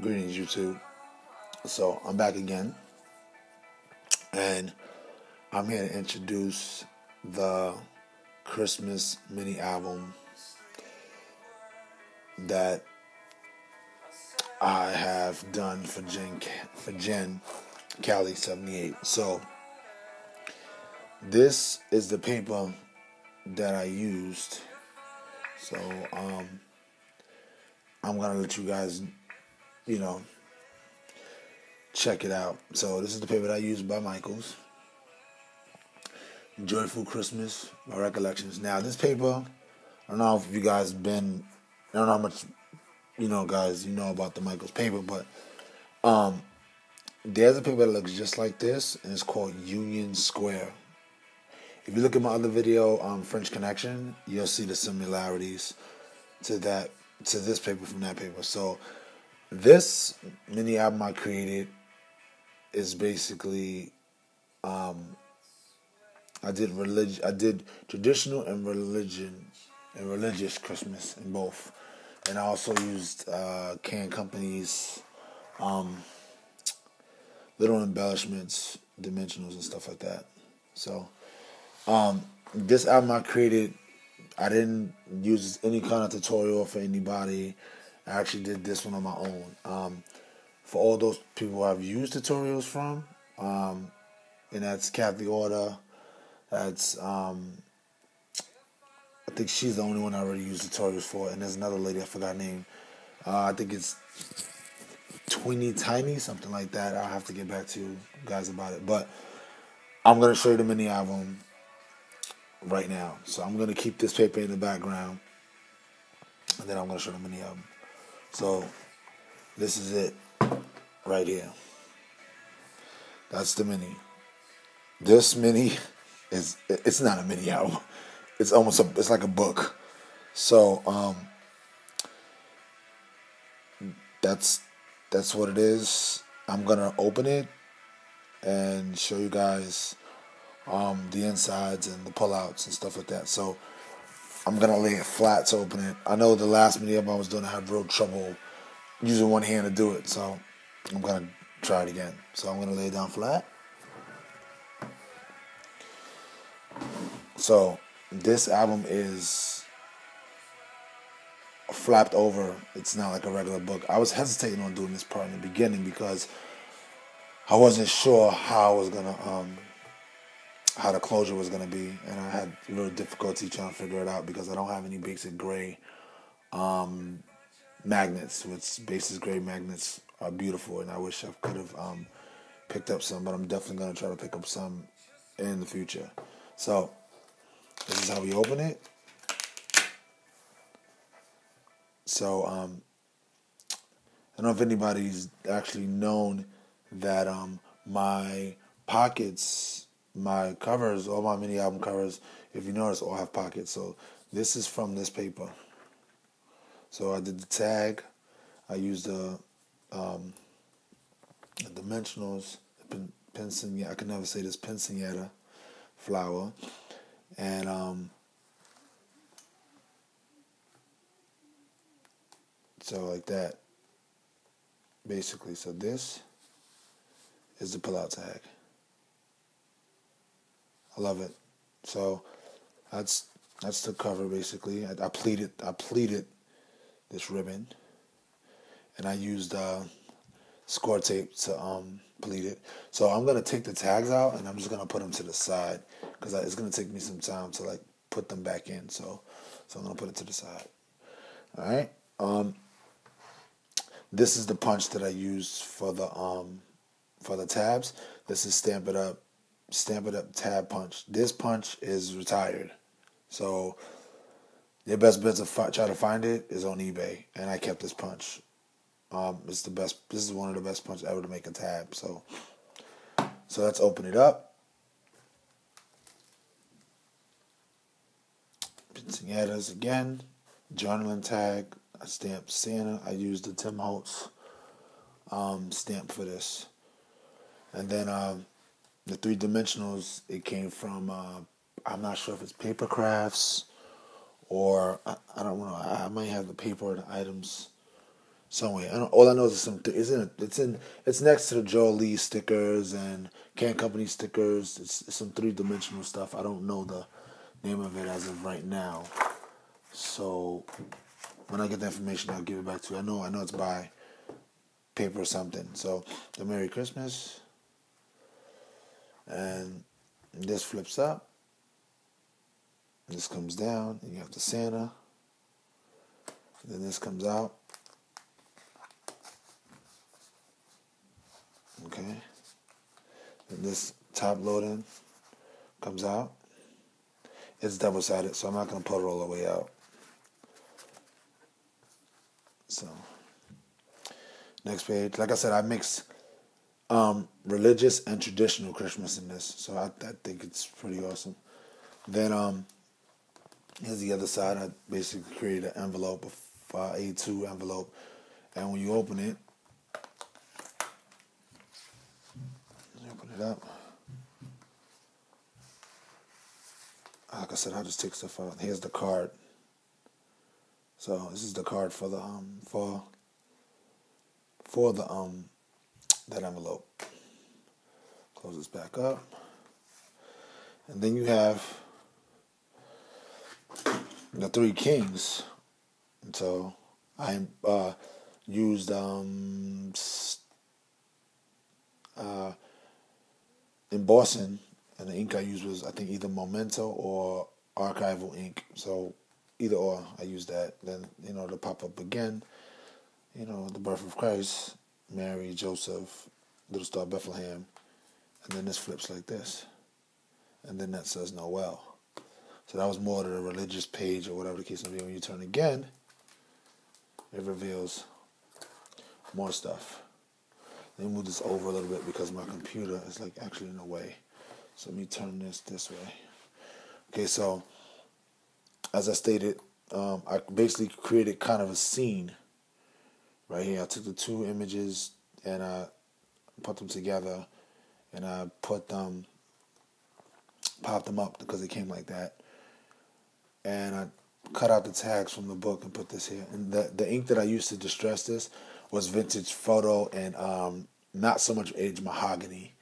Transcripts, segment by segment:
Greetings, YouTube. So I'm back again, and I'm here to introduce the Christmas mini album that I have done for Jen Cali 78. So this is the paper that I used. So I'm gonna let you guys, you know, check it out. So this is the paper that I used by Michaels. Joyful Christmas, my recollections. Now this paper, I don't know if you guys I don't know how much, guys, about the Michaels paper, but there's a paper that looks just like this, and it's called Union Square. If you look at my other video, French Connection, you'll see the similarities to this paper from that paper. So this mini album I created is basically, I did traditional and religious Christmas in both, and I also used Can Company's little embellishments, dimensionals, and stuff like that. So this album I created, I didn't use any kind of tutorial for anybody. I actually did this one on my own. For all those people I've used tutorials from, and that's Kathy Order. That's I think she's the only one I already used tutorials for, and there's another lady I forgot her name. I think it's Twinny Tiny, something like that. I'll have to get back to you guys about it. But I'm gonna show you the mini album right now. So I'm gonna keep this paper in the background, and then I'm gonna show the mini album. So this is it right here. That's the mini. This mini it's not a mini album. It's it's like a book. So that's what it is. I'm gonna open it and show you guys the insides and the pullouts and stuff like that. So I'm gonna lay it flat to open it. I know the last mini album I was doing, I had real trouble using one hand to do it. So I'm gonna try it again. So I'm gonna lay it down flat. So this album is flapped over. It's not like a regular book. I was hesitating on doing this part in the beginning because I wasn't sure how the closure was gonna be, and I had a little difficulty trying to figure it out because I don't have any basic gray magnets. Which basic gray magnets are beautiful, and I wish I could have picked up some, but I'm definitely gonna try to pick up some in the future. So this is how we open it. So I don't know if anybody's actually known that my pockets, my covers, all my mini album covers, if you notice, all have pockets. So this is from this paper. So I did the tag. I used the dimensionals, I can never say this, Pinceanetta flower, and so like that, basically. So this is the pull-out tag. I love it. So that's the cover basically. I pleated this ribbon, and I used score tape to pleat it. So I'm gonna take the tags out, and I'm just gonna put them to the side because it's gonna take me some time to like put them back in. So I'm gonna put it to the side. All right. This is the punch that I used for the tabs. This is Stamp It Up tab punch. This punch is retired, so your best bet to try to find it is on eBay. And I kept this punch. It's the best. This is one of the best punches ever to make a tab. So let's open it up. Pinceanas again. Journaling tag. I stamped Santa. I used the Tim Holtz stamp for this. And then the three dimensionals, it came from, I'm not sure if it's Paper Crafts or, I don't know, I might have the paper or the items somewhere. All I know is it's next to the Joel Lee stickers and Can Company stickers. It's some 3-dimensional stuff. I don't know the name of it as of right now. So when I get the information, I'll give it back to you. I know it's by paper or something. So the Merry Christmas, and this flips up. This comes down, and you have the Santa. And then this comes out. Okay. And this top loading comes out. It's double-sided, so I'm not going to pull it all the way out. So, next page. Like I said, I mix religious and traditional Christmas in this, so I think it's pretty awesome. Then here's the other side. I basically created an envelope, a A2 envelope, and when you open it, up. Like I said, I'll just take stuff out. Here's the card. So this is the card for the for the that envelope. Close this back up, and then you have the 3 kings. And so I used embossing, and the ink I used was, I think, either Memento or archival ink. So either or, I used that. Then, to pop up again, the birth of Christ, Mary, Joseph, Little Star Bethlehem, and then this flips like this, and then that says Noel. So that was more to the religious page or whatever the case may be. When you turn again, it reveals more stuff. Let me move this over a little bit because my computer is actually in the way. So let me turn this way. Okay, so as I stated, I basically created kind of a scene right here. I took the 2 images and I put them together, and I popped them up because they came like that. And I cut out the tags from the book and put this here. And the ink that I used to distress this was Vintage Photo and not so much Aged Mahogany.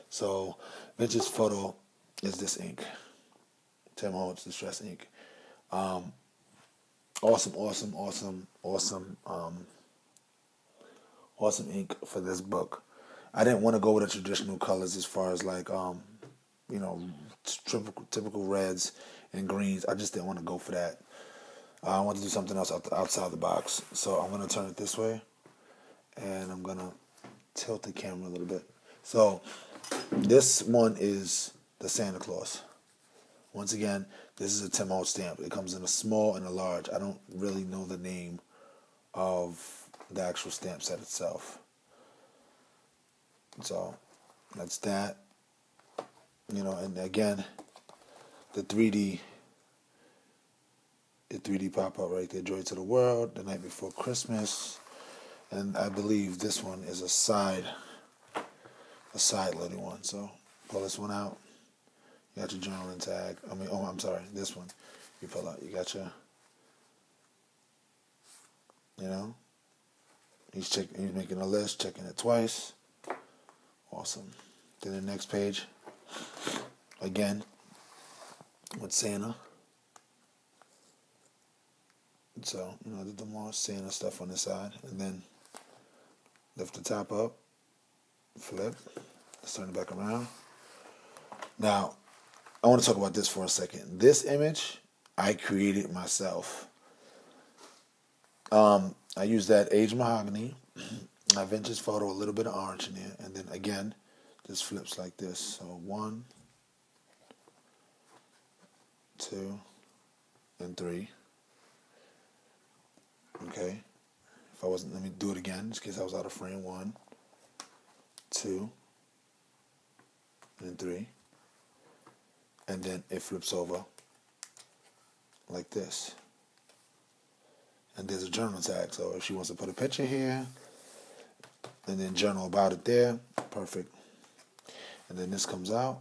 So Vintage Photo is this ink, Tim Holtz Distress ink. Awesome ink for this book. I didn't want to go with the traditional colors as far as typical reds and greens. I just didn't want to go for that. I want to do something else outside the box. So I'm going to turn it this way, and I'm going to tilt the camera a little bit. So this one is the Santa Claus. Once again, this is a Tim Holtz stamp. It comes in a small and a large. I don't really know the name of the actual stamp set itself. So that's that. And again, the 3D pop up right there. Joy to the World, The Night Before Christmas, and I believe this one is a side loading one. So pull this one out. You got your journaling tag. I'm sorry, this one. You pull out. You got your, he's making a list, checking it twice. Awesome. Then the next page, again, with Santa. So, did the more Santa stuff on the side. And then lift the top up, flip, let's turn it back around. Now, I want to talk about this for a second. This image, I created myself. I used that Aged Mahogany, my Vintage Photo, a little bit of orange in there, and then again, this flips like this. So 1, 2, and 3. Okay. Let me do it again, just in case I was out of frame. 1, 2, and 3. And then it flips over like this. And there's a journal tag. So if she wants to put a picture here, and then journal about it there, perfect. And then this comes out.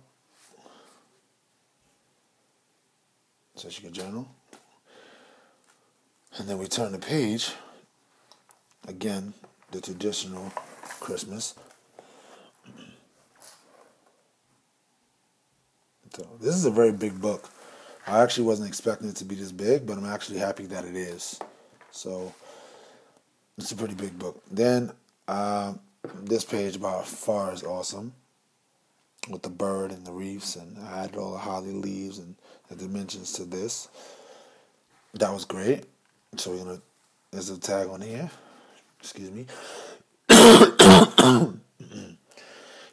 So she can journal. And then we turn the page, again, the traditional Christmas. So this is a very big book. I actually wasn't expecting it to be this big, but I'm actually happy that it is. So it's a pretty big book. Then this page by far is awesome, with the bird and the reefs, and I added all the holly leaves and the dimensions to this. That was great. So there's a tag on here. Excuse me.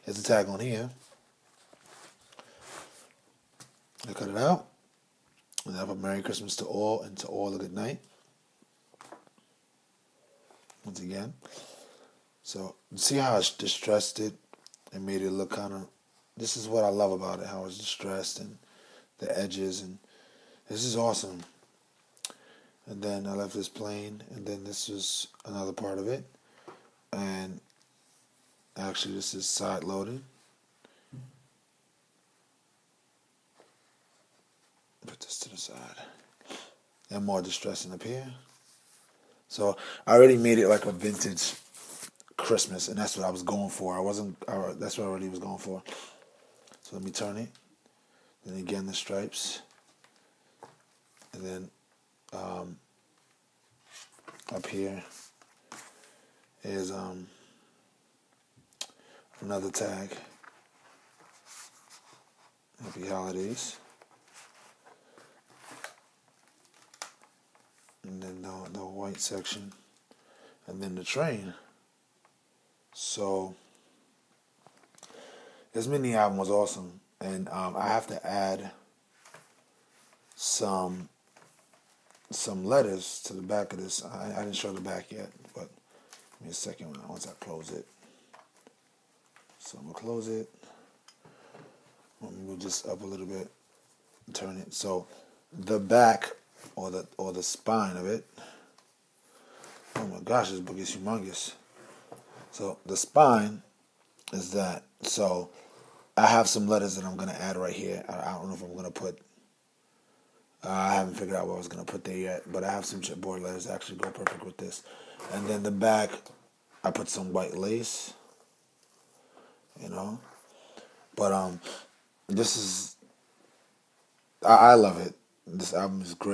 There's a tag on here. I cut it out. And I have a Merry Christmas to all, and to all a good night. Once again. So, see how I distressed it and made it look kind of... This is what I love about it, how it's distressed and the edges. And this is awesome. And then I left this plain, and then this is another part of it. And actually, this is side loaded. Put this to the side. And more distressing up here. So I already made it like a vintage Christmas, and that's what I was going for. That's what I already was going for. So let me turn it. Then again, the stripes. And then up here is another tag. Happy holidays. And then the white section, and then the train. So this mini album was awesome, and I have to add some letters to the back of this. I didn't show the back yet, but give me a second once I close it. So I'm gonna close it. Let me move just up a little bit, turn it. So the back, or the spine of it. Oh my gosh, this book is humongous. So the spine is that. So I have some letters that I'm gonna add right here. I don't know if I'm gonna put. I haven't figured out what I was gonna put there yet, but I have some chipboard letters that actually go perfect with this. And then the back, I put some white lace. But this is. I love it. This album is great.